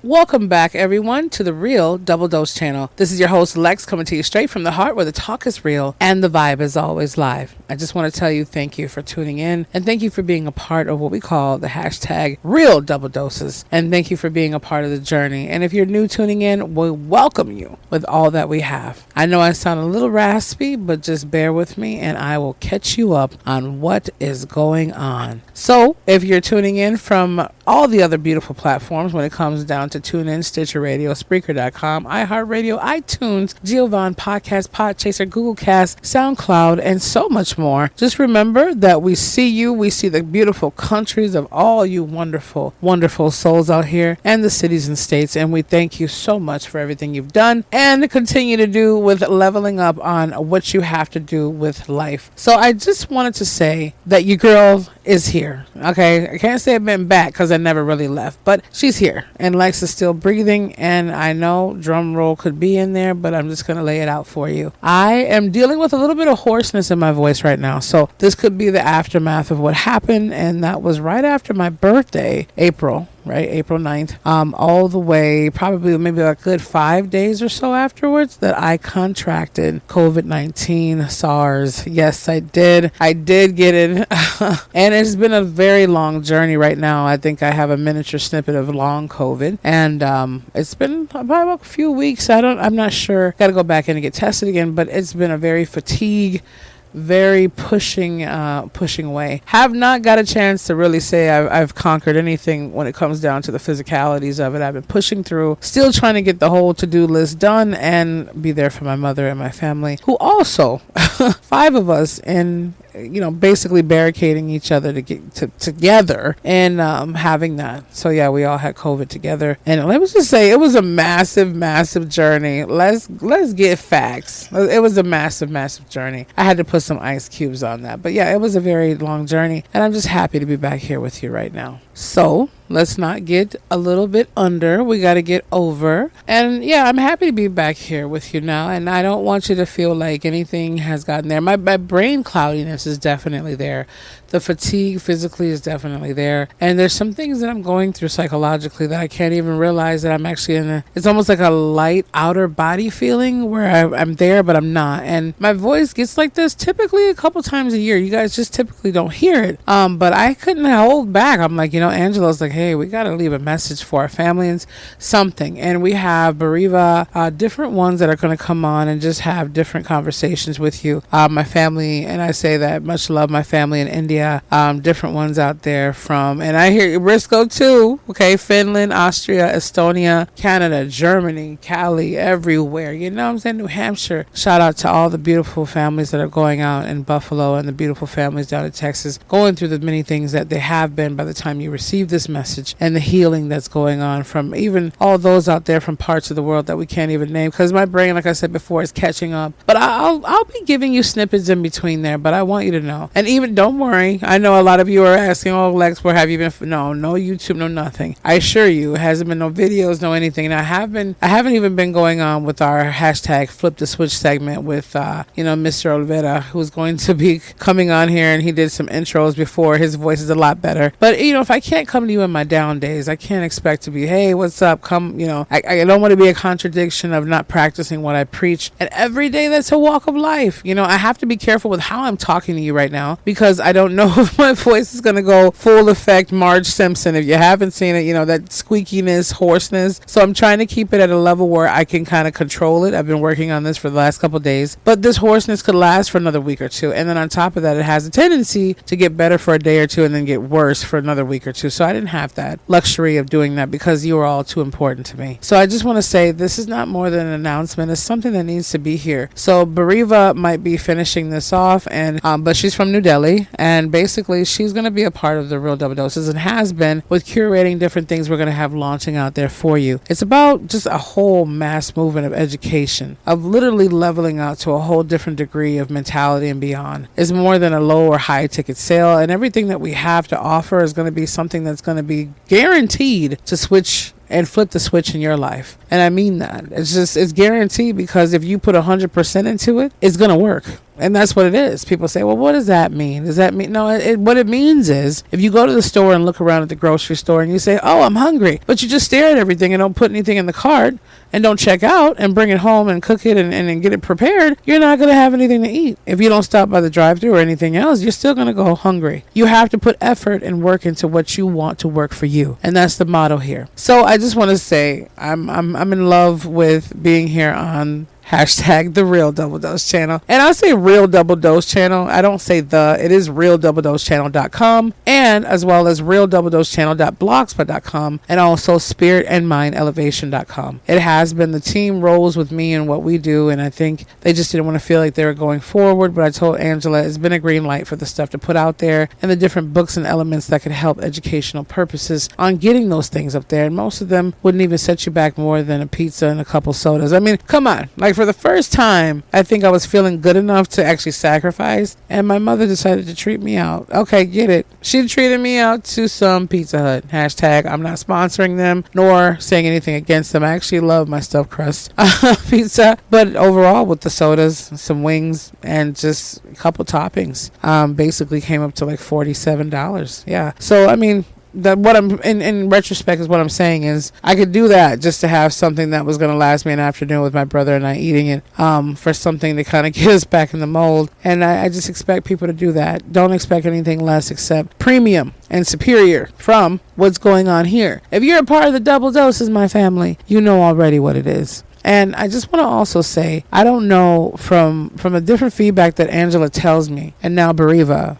Welcome back, everyone, to the Real Double Dose channel. This is your host, Lex, coming to you straight from the heart where the talk is real and the vibe is always live. I just want to tell you thank you for tuning in and thank you for being a part of what we call the hashtag Real Double Doses. And thank you for being a part of the journey. And if you're new tuning in, we welcome you with all that we have. I know I sound a little raspy, but just bear with me and I will catch you up on what is going on. So if you're tuning in from all the other beautiful platforms when it comes down to TuneIn, Stitcher Radio, Spreaker.com, iHeartRadio, iTunes, Giovanni Podcast, Podchaser, Google Cast, SoundCloud, and so much more. Just remember that we see you. We see the beautiful countries of all you wonderful, wonderful souls out here and the cities and states. And we thank you so much for everything you've done and continue to do with leveling up on what you have to do with life. So I just wanted to say that your girl is here. Okay, I can't say I've been back because I never really left, but she's here and Lex is still breathing. And I know drum roll could be in there, but I'm just going to lay it out for you. I am dealing with a little bit of hoarseness in my voice right now, so this could be the aftermath of what happened, and that was right after my birthday, April 9th, all the way probably maybe a good 5 days or so afterwards that I contracted COVID-19 SARS. Yes, I did get it. And it's been a very long journey right now. I think I have a miniature snippet of long COVID, and it's been about a few weeks. I'm not sure. Got to go back in and get tested again, but it's been a very very pushing way. Have not got a chance to really say I've conquered anything when it comes down to the physicalities of it. I've been pushing through, still trying to get the whole to-do list done and be there for my mother and my family, who also 5 of us in basically barricading each other to get together and having that. So yeah, we all had COVID together, and let me just say it was a massive journey. Let's get facts. It was a massive journey. I had to put some ice cubes on that, but yeah, it was a very long journey, and I'm just happy to be back here with you right now. So let's not get a little bit under. We got to get over. And yeah, I'm happy to be back here with you now. And I don't want you to feel like anything has gotten there. My brain cloudiness is definitely there. The fatigue physically is definitely there. And there's some things that I'm going through psychologically that I can't even realize that I'm actually it's almost like a light outer body feeling where I'm there, but I'm not. And my voice gets like this typically a couple times a year. You guys just typically don't hear it. But I couldn't hold back. I'm like, Angela's like, hey, we got to leave a message for our family and something. And we have Bariva, different ones that are going to come on and just have different conversations with you. My family, and I say that much love, my family in India, different ones out there from, and I hear Briscoe too. Okay. Finland, Austria, Estonia, Canada, Germany, Cali, everywhere. You know what I'm saying? New Hampshire. Shout out to all the beautiful families that are going out in Buffalo and the beautiful families down in Texas, going through the many things that they have been by the time you receive this message, and the healing that's going on from even all those out there from parts of the world that we can't even name, because my brain, like I said before, is catching up. But I'll be giving you snippets in between there, but I want you to know. And even don't worry, I know a lot of you are asking, oh Lex, where have you been? No YouTube, no nothing. I assure you, it hasn't been no videos, no anything. And I haven't even been going on with our hashtag Flip the Switch segment with Mr. Olivera, who's going to be coming on here, and he did some intros before. His voice is a lot better. But if I can't come to you in my down days, I can't expect to be, hey, what's up? Come, I don't want to be a contradiction of not practicing what I preach. And every day that's a walk of life. I have to be careful with how I'm talking to you right now, because I don't know if my voice is going to go full effect Marge Simpson. If you haven't seen it, that squeakiness, hoarseness. So I'm trying to keep it at a level where I can kind of control it. I've been working on this for the last couple of days, but this hoarseness could last for another week or two. And then on top of that, it has a tendency to get better for a day or two and then get worse for another week or two. So I didn't have that luxury of doing that because you were all too important to me. So I just want to say this is not more than an announcement. It's something that needs to be here. So Bariva might be finishing this off, and but she's from New Delhi, and basically she's going to be a part of the Real Double Doses and has been with curating different things we're going to have launching out there for you. It's about just a whole mass movement of education, of literally leveling out to a whole different degree of mentality and beyond. It's more than a low or high ticket sale, and everything that we have to offer is going to be something that's going to be guaranteed to switch and flip the switch in your life. And I mean that. It's guaranteed, because if you put 100% into it, it's going to work. And that's what it is. People say, well, what does that mean? Does that mean? No, what it means is if you go to the store and look around at the grocery store and you say, oh, I'm hungry, but you just stare at everything and don't put anything in the cart and don't check out and bring it home and cook it and get it prepared, you're not going to have anything to eat. If you don't stop by the drive-thru or anything else, you're still going to go hungry. You have to put effort and work into what you want to work for you. And that's the motto here. So I just want to say I'm in love with being here on hashtag the Real Double Dose Channel. And I say Real Double Dose Channel. I don't say it is realdoubledosechannel.com, and as well as realdoubledosechannel.blogspot.com, and also spiritandmindelevation.com. It has been the team rolls with me and what we do, and I think they just didn't want to feel like they were going forward, but I told Angela it's been a green light for the stuff to put out there and the different books and elements that could help educational purposes on getting those things up there. And most of them wouldn't even set you back more than a pizza and a couple sodas. I mean, come on. Like, for the first time, I think I was feeling good enough to actually sacrifice, and my mother decided to treat me out. Okay, get it. She treated me out to some Pizza Hut. Hashtag, I'm not sponsoring them, nor saying anything against them. I actually love my stuffed crust pizza, but overall with the sodas, some wings, and just a couple toppings, basically came up to like $47. Yeah. So, I mean, that what I'm in retrospect is what I'm saying is I could do that just to have something that was going to last me an afternoon with my brother and I eating it, for something to kind of get us back in the mold. And I just expect people to do that. Don't expect anything less except premium and superior from what's going on here. If you're a part of the Double Doses, my family, you know already what it is. And I just want to also say, I don't know from a different feedback that Angela tells me, and now Bariva,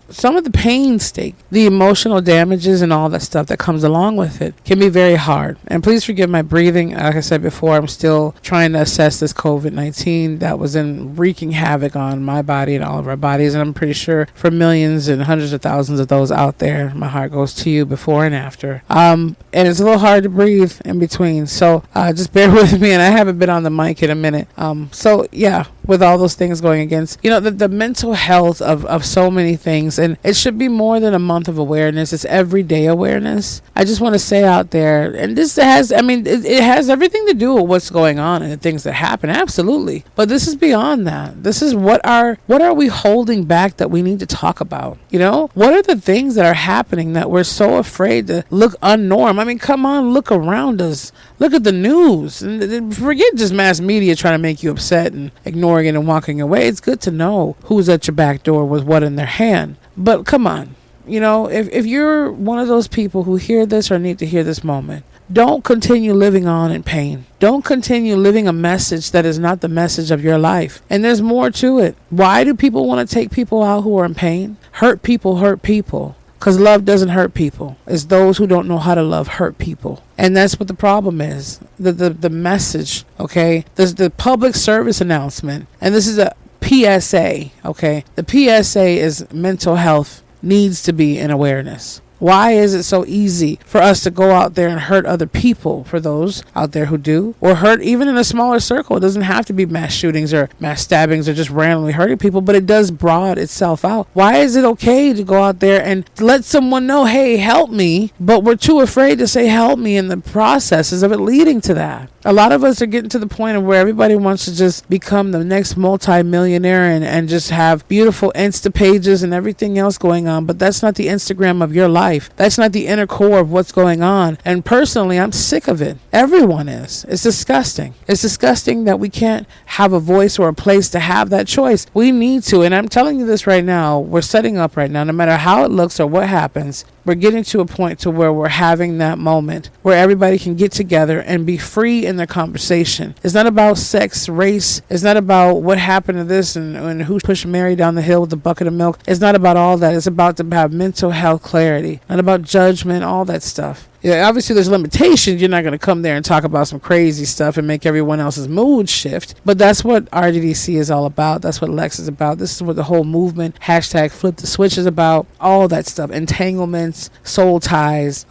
some of the painstaking, the emotional damages and all that stuff that comes along with it can be very hard. And please forgive my breathing. Like I said before, I'm still trying to assess this COVID-19 that was wreaking havoc on my body and all of our bodies. And I'm pretty sure for millions and hundreds of thousands of those out there, my heart goes to you before and after. And it's a little hard to breathe in between. So just bear with me. And I haven't been on the mic in a minute. So yeah, with all those things going against, the mental health of so many things. And it should be more than a month of awareness. It's everyday awareness. I just want to say out there, and this has, it has everything to do with what's going on and the things that happen. Absolutely. But this is beyond that. This is what are we holding back that we need to talk about? What are the things that are happening that we're so afraid to look unnorm? Come on, look around us. Look at the news. And forget just mass media trying to make you upset and ignoring it and walking away. It's good to know who's at your back door with what in their hand. But come on, if you're one of those people who hear this or need to hear this moment, don't continue living on in pain. Don't continue living a message that is not the message of your life. And there's more to it. Why do people want to take people out who are in pain? Hurt people hurt people. Because love doesn't hurt people. It's those who don't know how to love hurt people. And that's what the problem is. The message, okay? There's the public service announcement. And this is a PSA, okay? The PSA is mental health needs to be in awareness. Why is it so easy for us to go out there and hurt other people, for those out there who do, or hurt even in a smaller circle? It doesn't have to be mass shootings or mass stabbings or just randomly hurting people, but it does broad itself out. Why is it okay to go out there and let someone know, hey, help me, but we're too afraid to say help me in the processes of it leading to that? A lot of us are getting to the point of where everybody wants to just become the next multi-millionaire and just have beautiful Insta pages and everything else going on, but that's not the Instagram of your life. That's not the inner core of what's going on. And personally, I'm sick of it. Everyone is. It's disgusting. It's disgusting that we can't have a voice or a place to have that choice. We need to. And I'm telling you this right now. We're setting up right now. No matter how it looks or what happens, we're getting to a point to where we're having that moment where everybody can get together and be free in their conversation. It's not about sex, race. It's not about what happened to this and who pushed Mary down the hill with a bucket of milk. It's not about all that. It's about to have mental health clarity, not about judgment, all that stuff. Yeah, obviously there's limitations. You're not going to come there and talk about some crazy stuff and make everyone else's mood shift. But that's what RDDC is all about. That's what Lex is about. This is what the whole movement, hashtag flip the switch, is about. All that stuff. Entanglements, soul ties,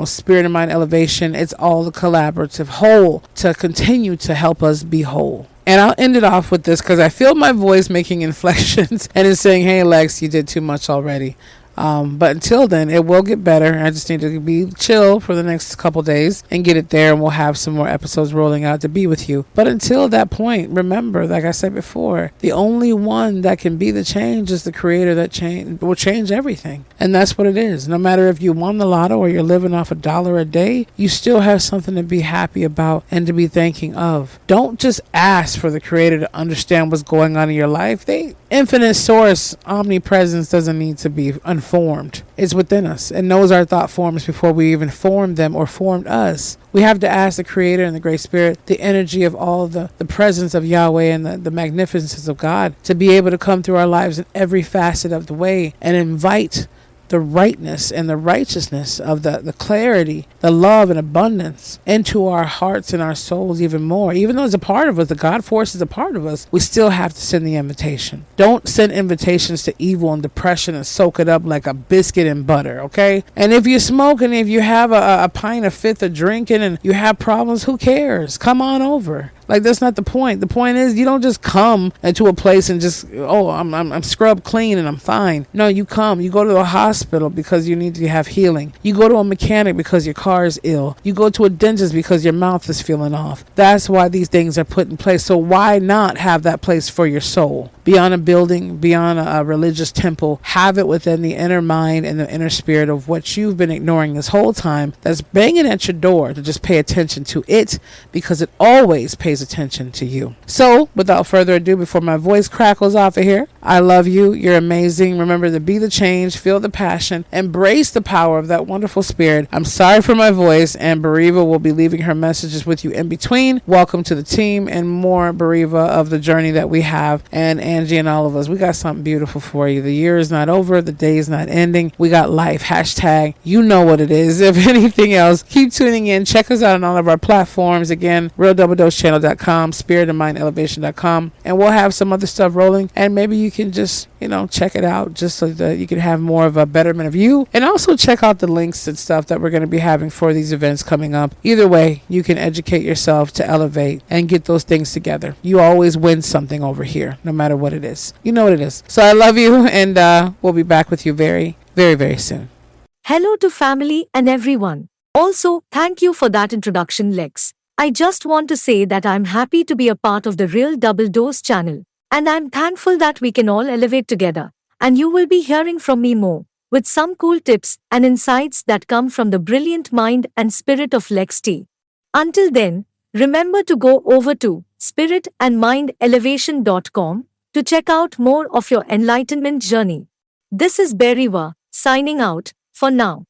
spirit and mind elevation. It's all the collaborative whole to continue to help us be whole. And I'll end it off with this because I feel my voice making inflections and it's saying, hey, Lex, you did too much already. But until then, it will get better. I just need to be chill for the next couple days and get it there, and we'll have some more episodes rolling out to be with you. But until that point, remember, like I said before, the only one that can be the change is the creator that will change everything. And that's what it is. No matter if you won the lotto or you're living off $1 a day, you still have something to be happy about and to be thanking of. Don't just ask for the creator to understand what's going on in your life. The infinite source, omnipresence, doesn't need to be informed. It's within us. It knows our thought forms before we even formed them or formed us. We have to ask the Creator and the Great Spirit, the energy of all the presence of Yahweh and the magnificence of God, to be able to come through our lives in every facet of the way and invite the rightness and the righteousness of the clarity, the love and abundance into our hearts and our souls even more. Even though it's a part of us, the God force is a part of us, we still have to send the invitation. Don't send invitations to evil and depression and soak it up like a biscuit and butter, okay? And if you smoke and if you have a pint of fifth of drinking and you have problems, who cares? Come on over. Like, that's not the point. The point is, you don't just come into a place and just, I'm scrubbed clean and I'm fine. No, you come. You go to a hospital because you need to have healing. You go to a mechanic because your car is ill. You go to a dentist because your mouth is feeling off. That's why these things are put in place. So why not have that place for your soul? Beyond a building, beyond a religious temple, have it within the inner mind and the inner spirit of what you've been ignoring this whole time, that's banging at your door to just pay attention to it, because it always pays attention to you. So, without further ado, before my voice crackles off of here, I love you. You're amazing. Remember to be the change, feel the passion, embrace the power of that wonderful spirit. I'm sorry for my voice, and Bariva will be leaving her messages with you in between. Welcome to the team and more Bariva of the journey that we have, and Angie and all of us. We got something beautiful for you. The year is not over. The day is not ending. We got life. Hashtag, you know what it is. If anything else, keep tuning in. Check us out on all of our platforms. Again, realdoubledosechannel.com, spiritandmindelevation.com, and we'll have some other stuff rolling, and maybe you can just check it out, just so that you can have more of a betterment of you, and also check out the links and stuff that we're going to be having for these events coming up. Either way, you can educate yourself to elevate and get those things together. You always win something over here, no matter what it is. You know what it is. So I love you, and we'll be back with you very, very, very soon. Hello to family and everyone. Also, thank you for that introduction, Lex. I just want to say that I'm happy to be a part of the Real Double Dose channel, and I'm thankful that we can all elevate together, and you will be hearing from me more, with some cool tips and insights that come from the brilliant mind and spirit of Lex T. Until then, remember to go over to spiritandmindelevation.com to check out more of your enlightenment journey. This is Beriva, signing out, for now.